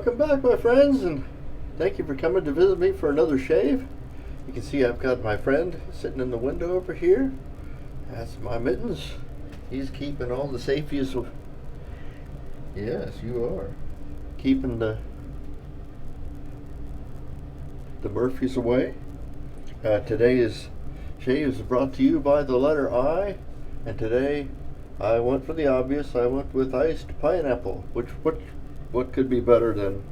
Welcome back, my friends, and thank you for coming to visit me for another shave. You can see I've got my friend sitting in the window over here. That's my Mittens. He's keeping all the safeties. Yes, you are. Keeping the Murphys away. Today's shave is brought to you by the letter I, and today I went for the obvious. I went with iced pineapple, what could be better than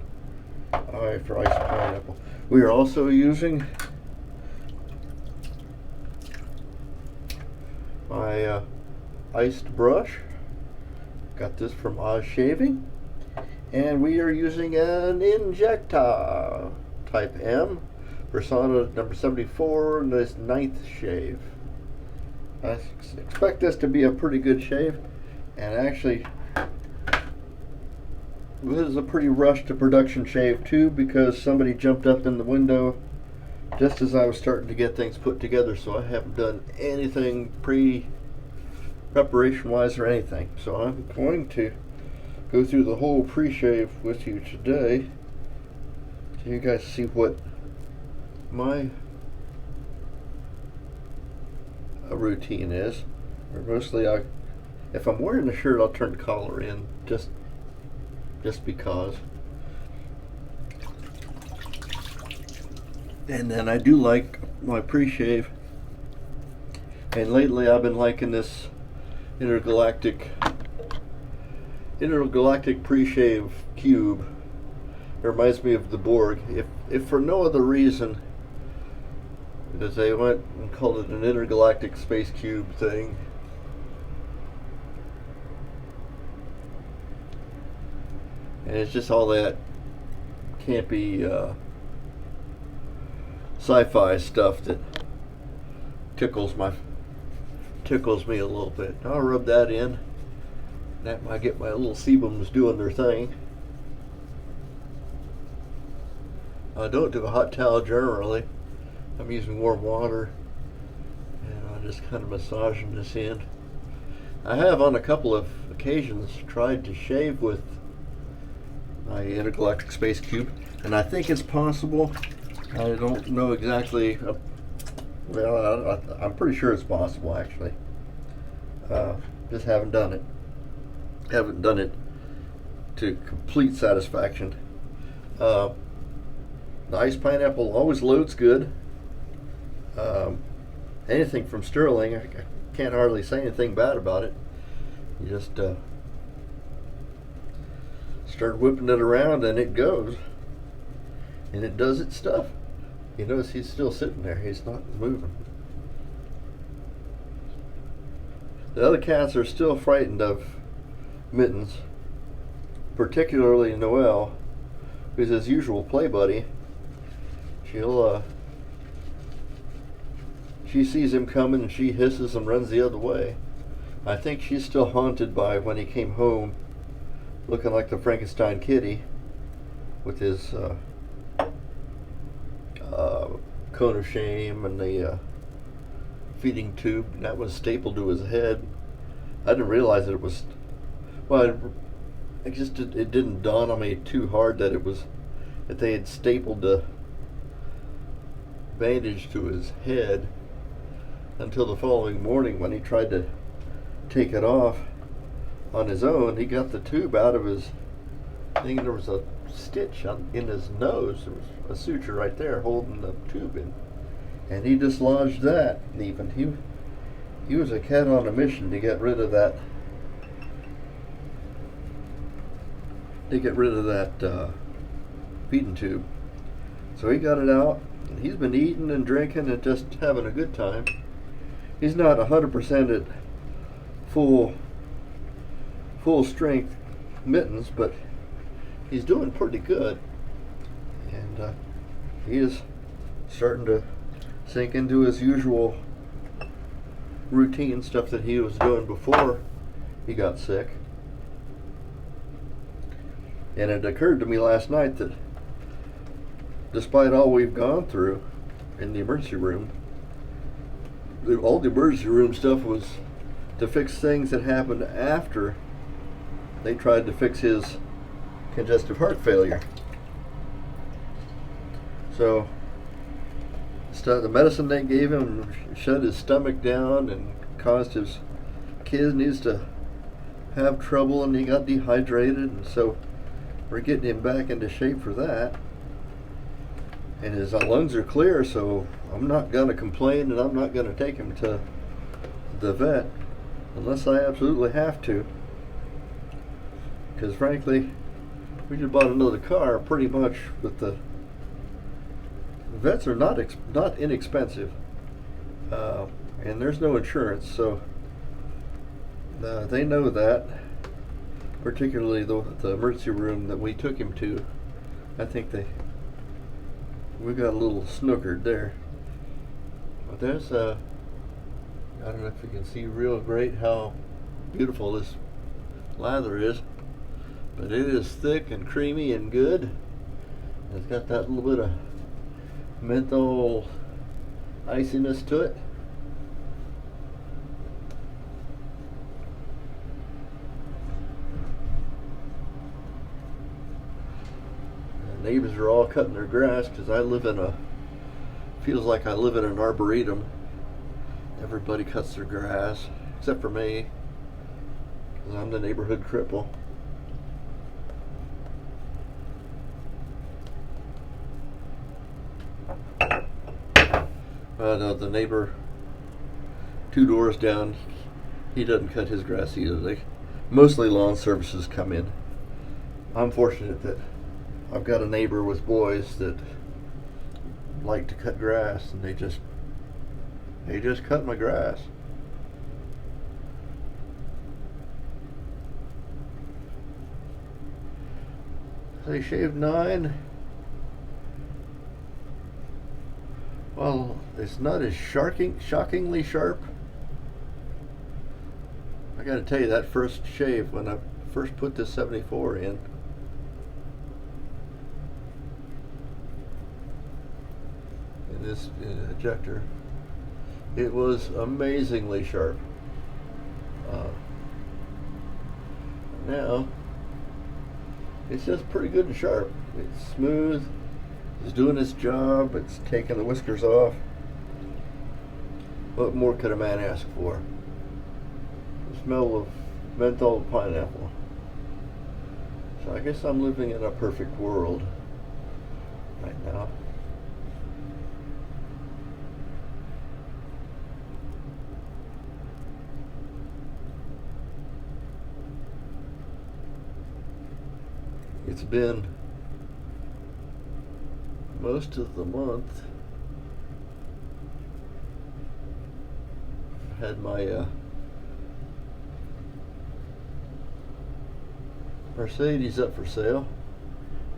I for iced pineapple? We are also using my iced brush. Got this from Oz Shaving, and we are using an Injecta Type M Personna number 74 in this 9th shave. I expect this to be a pretty good shave, and actually this is a pretty rushed to production shave too, because somebody jumped up in the window just as I was starting to get things put together, so I haven't done anything preparation wise or anything. So I'm going to go through the whole pre-shave with you today so you guys see what my routine is. Or mostly if I'm wearing a shirt, I'll turn the collar in just because. And then I do like my pre-shave, and lately I've been liking this intergalactic pre-shave cube. It reminds me of the Borg, if for no other reason, because they went and called it an intergalactic space cube thing. And it's just all that campy sci-fi stuff that tickles me a little bit. I'll rub that in. That might get my little sebums doing their thing. I don't do a hot towel generally. I'm using warm water, and I'm just kind of massaging this in. I have on a couple of occasions tried to shave with my intergalactic space cube, and I think it's possible. I don't know exactly. Well, I'm pretty sure it's possible, actually. Just haven't done it. Haven't done it to complete satisfaction. The iced pineapple always loads good. Anything from Sterling, I can't hardly say anything bad about it. You just start whipping it around and it goes, and it does its stuff. You notice he's still sitting there, he's not moving. The other cats are still frightened of Mittens, particularly Noelle, who's his usual play buddy. She sees him coming and she hisses and runs the other way. I think she's still haunted by when he came home looking like the Frankenstein kitty with his cone of shame and the feeding tube that was stapled to his head. I didn't realize that it was, well, it didn't dawn on me too hard that they had stapled the bandage to his head until the following morning when he tried to take it off on his own. He got the tube out of his thing, and there was a stitch in his nose. There was a suture right there holding the tube in, and he dislodged that. Even he was a cat on a mission to get rid of that feeding tube. So he got it out, and he's been eating and drinking and just having a good time. He's not 100% at full strength Mittens, but he's doing pretty good, and he is starting to sink into his usual routine stuff that he was doing before he got sick. And it occurred to me last night that despite all we've gone through in the emergency room, all the emergency room stuff was to fix things that happened after they tried to fix his congestive heart failure. So the medicine they gave him shut his stomach down and caused his kidneys to have trouble, and he got dehydrated, and so we're getting him back into shape for that. And his lungs are clear, so I'm not going to complain, and I'm not going to take him to the vet unless I absolutely have to. Because frankly, we just bought another car pretty much with the vets are not inexpensive, and there's no insurance, so they know that. Particularly the emergency room that we took him to, I think we got a little snookered there. But there's I don't know if you can see real great how beautiful this lather is, but it is thick and creamy and good. It's got that little bit of menthol iciness to it. The neighbors are all cutting their grass because feels like I live in an arboretum. Everybody cuts their grass except for me, because I'm the neighborhood cripple. The neighbor 2 doors down, he doesn't cut his grass either. Mostly lawn services come in. I'm fortunate that I've got a neighbor with boys that like to cut grass, and they just cut my grass. They shaved 9. Well, it's not as shockingly sharp. I gotta tell you, that first shave, when I first put this 74 in this ejector, it was amazingly sharp. Now it's just pretty good and sharp. It's smooth. It's doing its job. It's taking the whiskers off. What more could a man ask for? The smell of menthol and pineapple. So I guess I'm living in a perfect world right now. It's been most of the month. I had my Mercedes up for sale,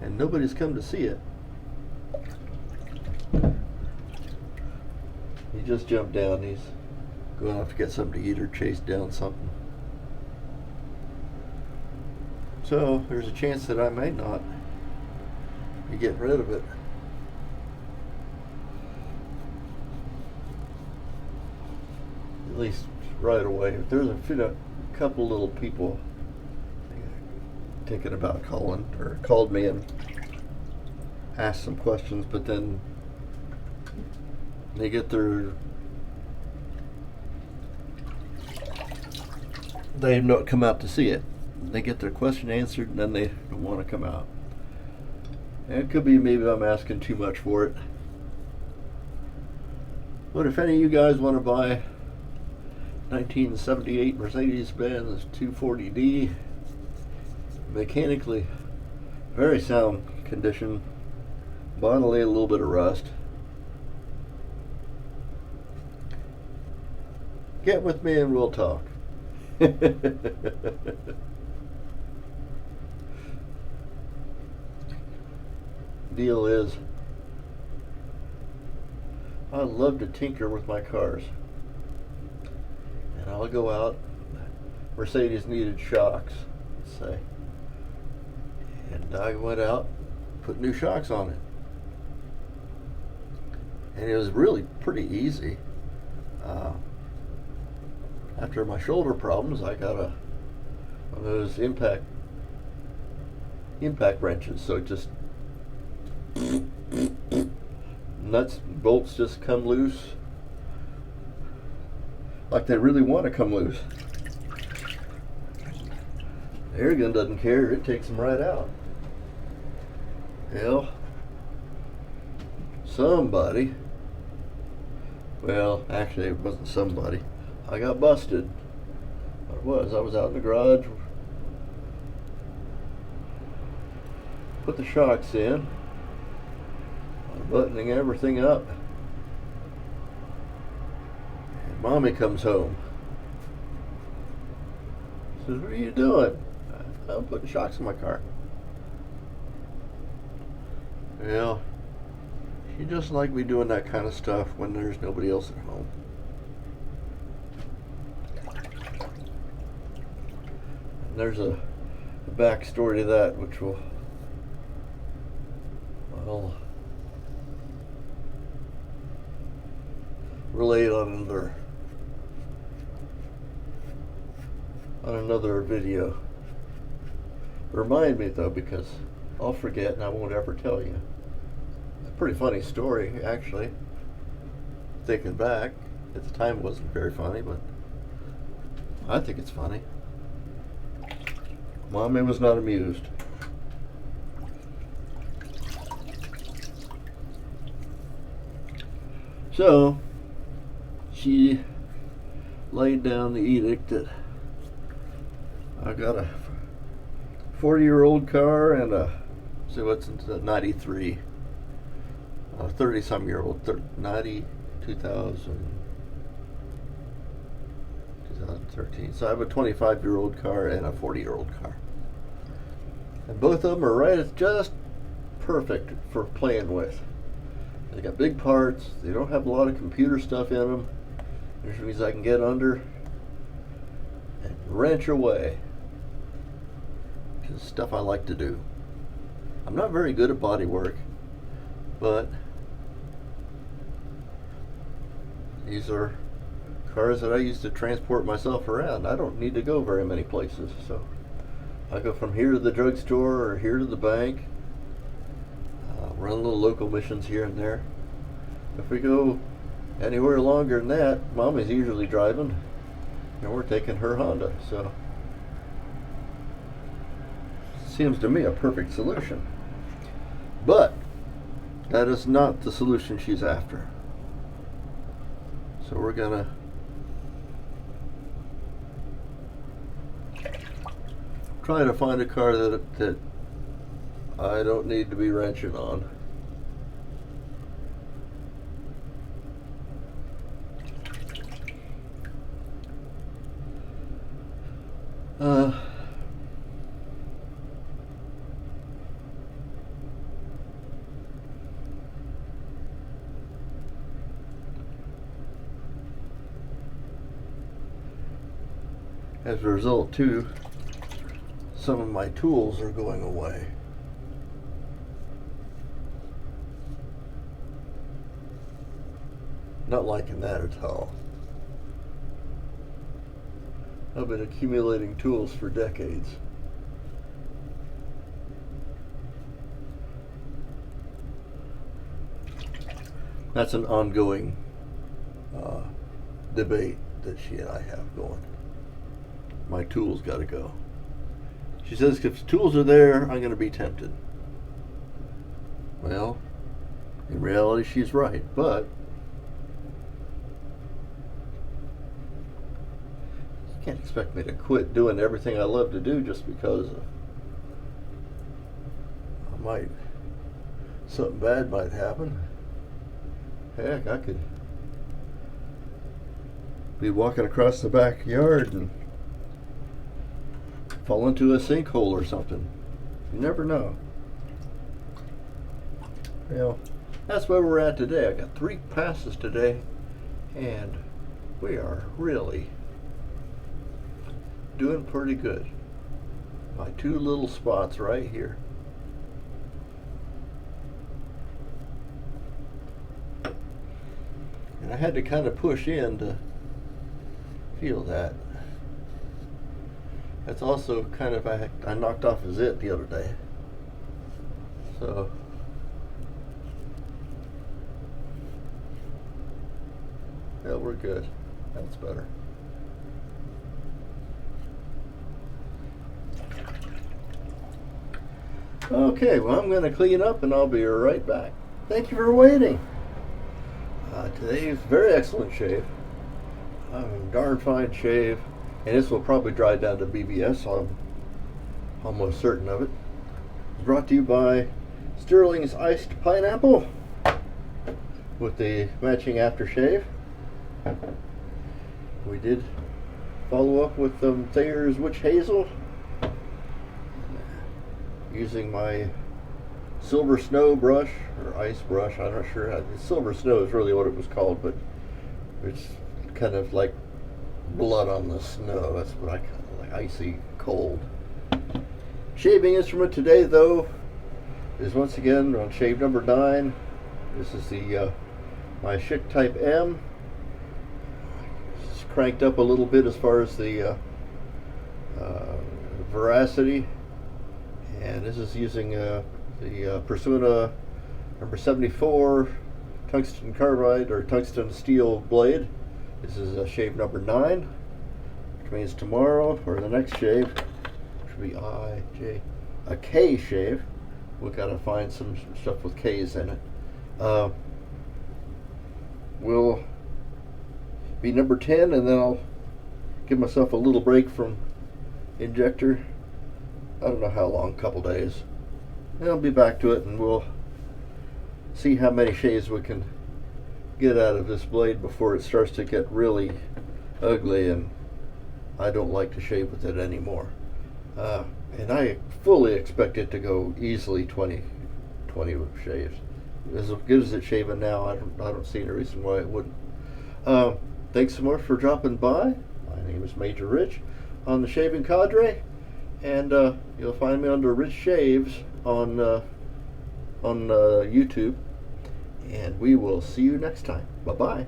and nobody's come to see it. He just jumped down. He's going off to get something to eat or chase down something. So there's a chance that I may not be getting rid of it. At least right away. There's a couple little people thinking about calling, or called me and asked some questions, but then they get they have not come out to see it. They get their question answered, and then they don't want to come out. And it could be maybe I'm asking too much for it. But if any of you guys want to buy 1978 Mercedes-Benz 240D, mechanically very sound condition, bodily a little bit of rust, get with me and we'll talk. Deal is, I love to tinker with my cars, and I'll go out. Mercedes needed shocks, say, and I went out, put new shocks on it, and it was really pretty easy. After my shoulder problems, I got one of those impact wrenches, so it just nuts, bolts just come loose. Like they really want to come loose. The air gun doesn't care, it takes them right out. Hell, somebody, well, actually it wasn't somebody, I got busted. I was out in the garage, put the shocks in, buttoning everything up, and Mommy comes home. Says, "What are you doing?" "I'm putting shocks in my car." Well, she doesn't like me doing that kind of stuff when there's nobody else at home. And there's a backstory to that which will, well, relate on another video. Remind me though, because I'll forget and I won't ever tell you. It's a pretty funny story, actually. Thinking back, at the time it wasn't very funny, but I think it's funny. Mommy was not amused. So she laid down the edict that I got a 40-year-old car and a, so what's into 93, 30-some-year-old, 2013. So I have a 25-year-old car and a 40-year-old car. And both of them are right, it's just perfect for playing with. They got big parts, they don't have a lot of computer stuff in them, which means I can get under and wrench away. It's stuff I like to do. I'm not very good at body work, but these are cars that I use to transport myself around. I don't need to go very many places, so I go from here to the drugstore or here to the bank, run little local missions here and there. If we go anywhere longer than that, Mommy's usually driving and we're taking her Honda, so seems to me a perfect solution. But that is not the solution she's after. So we're gonna try to find a car that I don't need to be wrenching on. As a result, too, some of my tools are going away. Not liking that at all. I've been accumulating tools for decades. That's an ongoing debate that she and I have going. My tools got to go. She says if tools are there, I'm going to be tempted. Well, in reality, she's right, but you can't expect me to quit doing everything I love to do just because something bad might happen. Heck, I could be walking across the backyard and fall into a sinkhole or something. You never know. Well, that's where we're at today. I got 3 passes today, and we are really doing pretty good. My 2 little spots right here. And I had to kind of push in to feel that. That's also kind of, I knocked off a zit the other day. So Yeah, we're good. That's better. Okay, well, I'm going to clean up and I'll be right back. Thank you for waiting. Today's very excellent shave. Darn fine shave. And this will probably dry down to BBS. I'm almost certain of it. It's brought to you by Sterling's Iced Pineapple with the matching aftershave. We did follow up with Thayer's Witch Hazel using my Silver Snow brush or ice brush. I'm not sure how. Silver Snow is really what it was called, but it's kind of like blood on the snow. That's what I kind of like, icy cold. Shaving instrument today, though, is once again on shave number 9. This is the my Schick Type M. It's cranked up a little bit as far as the veracity, and this is using the Personna number 74 tungsten carbide or tungsten steel blade. This is shave number 9, which means tomorrow or the next shave, which will be a K shave. We've got to find some stuff with K's in it. Will be number 10, and then I'll give myself a little break from injector. I don't know how long, a couple days. And I'll be back to it, and we'll see how many shaves we can get out of this blade before it starts to get really ugly, and I don't like to shave with it anymore. And I fully expect it to go easily 20 shaves. As good as it's shaving now, I don't see any reason why it wouldn't. Thanks so much for dropping by. My name is Major Rich on the Shaving Cadre, and you'll find me under Rich Shaves on YouTube. And we will see you next time. Bye-bye.